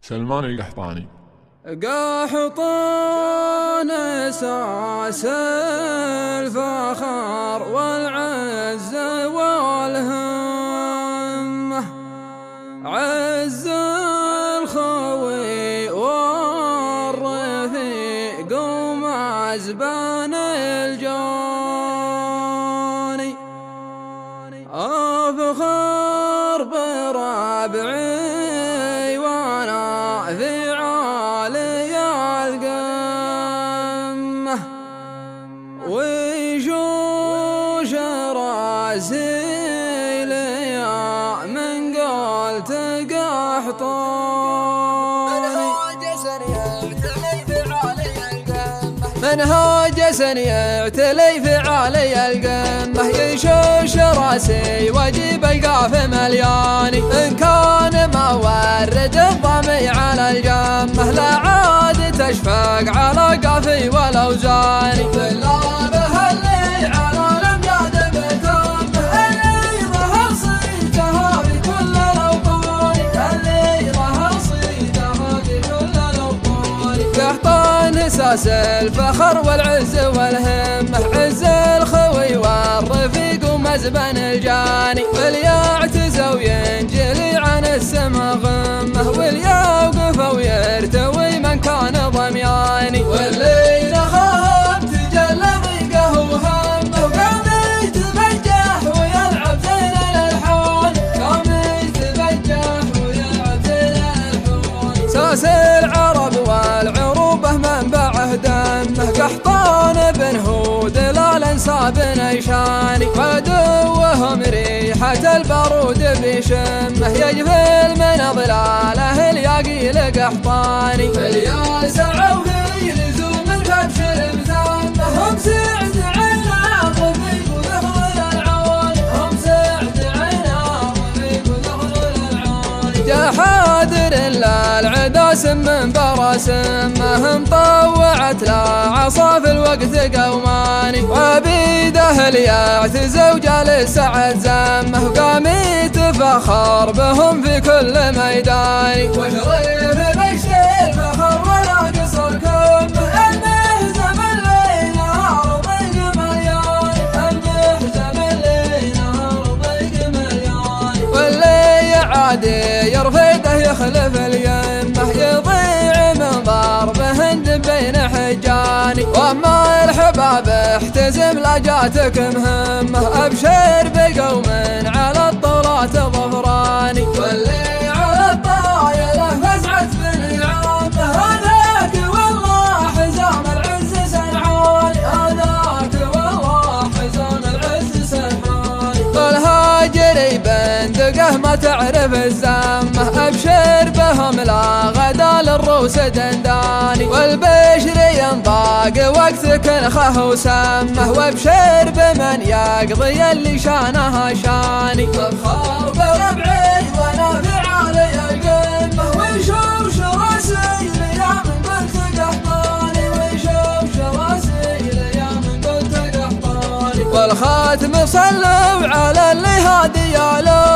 سلمان القحطاني. قحطان اساس الفخر والعز والهمة، عز الخوي والرفيق ومعزبان الجاني، افخر بربعي وانا في عالي القمة، ويشوش راسي ليا من قلت قحطاني، منهاج يعتلي في عالي القمة، يشوش راسي واجيب القاف ملياني، إن كان ما ورد الضمي على الجمة لا عاد تشفق على قافي والاوزاني، بالله بهاللي على الامجاد بتمه اللي ظهر صيتها بكل الاوطان، اللي ظهر صيتها بكل الاوطان. قحطان اساس الفخر والعز والهمه، عز الخوي والرفيق ومزبن الجاني، واليعتزى وينجلي عن السما غمه، واليوقف ويرتوي من كان ضمياني، واللي نخاف تجلى ضيقه وهمه، وقام يتبجح ويلعب زين الالحان، قام يتبجح ويلعب زين الالحان. ساس العرب والعروبه منبعه دمه، قحطان بن هود لا الانساب نيشاني، عدوهم ريحة البارود بشمه، يجفل من ظلاله الياقيل قحطاني، الياس وفي لزوم الكبش المثامه، هم سعد عينا رفيق وذخر العوالي، هم سعد عينا رفيق وذخر العوالي. جحادر الا العداس من براسمهم، طوعت لا عصا في الوقت قوماني، وبيده اليعتزى وجالس سعد زمه، وقام يتفخر بهم في كل ميداني، وشريف بشت الفخر ولا قصر كمه، المهزم اللي نهار ضيق ملياني، المهزم اللي نهار ضيق ملياني، واللي يعادي يرفده يخلف اليمه، يضيع من ضربهن بين حجاني، واما الحباب احتزم لا جاتك مهمه، ابشر بقوم على الطرات ظفراني، واللي على الطايله فزعت بالعامه، هذاك والله حزام العز سنعاني، هذاك والله حزام العز سنعاني، والهاجري بندقه ما تعرف الزمه، ابشر بهم لا غدا للروس دنداني، والبشر ينضاق وقت كنخه وسمه، وابشر بمن يقضي اللي شانها شاني، افخر بربعي وانا في عالي القمه، ويشوش راسي ليا من قلت قحطاني، ويشوش راسي ليا من قلت قحطاني، والخاتم صلوا على اللي هادي له